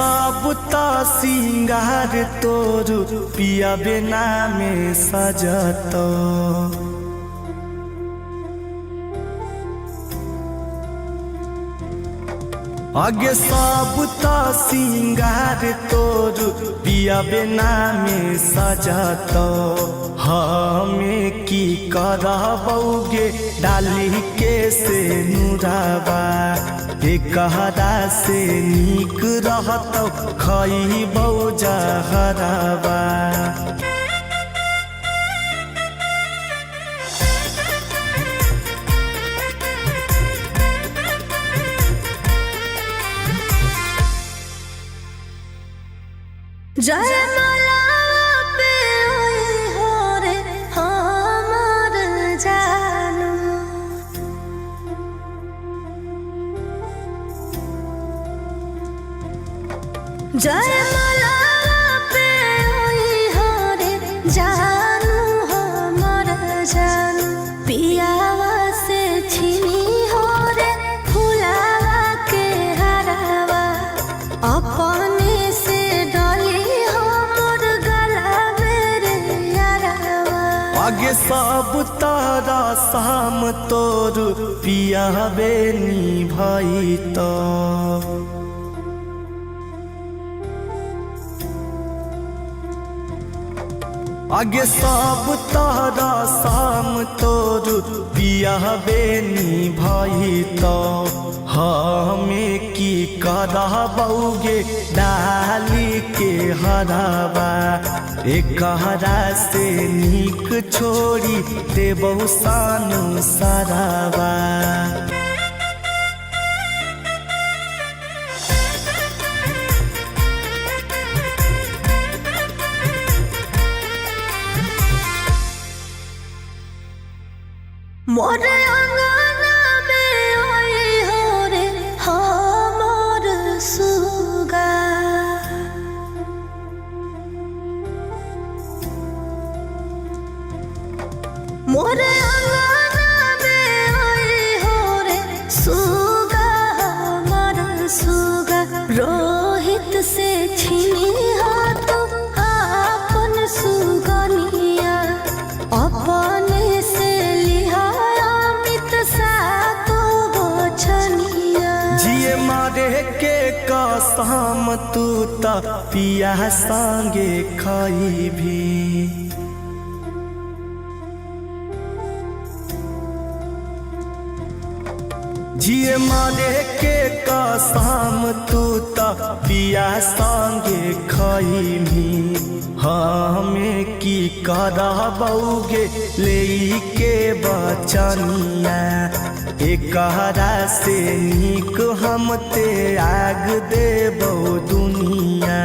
सब त सिंगार तोर पिया बिना में सजत आगे सब त सिंगार तोर पिया बिना में सजत हमें की करबौगे डाली के से नुराबा एकहरा से नीक रहत खइबौ जहराबा जयमाला पे हो रे हमर जानू जयमाला पे हो रे जानू हमर जानू पियावा से छिनी हो रे फुलावा के हरावा अपने से आगे सब तारा शाम तोर पिया बेनी भाई तो आगे सब तारा शाम तोर पिया बेनी भाई तो हमें की करबौगे डाली के हराबा एकहरा से नीक छोड़ी देबौ सानु सराबा मोर अंगना में आई हो रे हमर सुगा मोर अंगना में आई हो रे सुगा हमर सुगा रोहित से छिनी हो तो आपन सुगनिया अपने से जिए मारे के कसम तू त पिया संगे खाई भी जिए मारे के कसम तू त पिया संगे खाई भी हमें की करबौगे ले के बचनिया एकहरा से नीक हम ते आग देबौ दुनिया।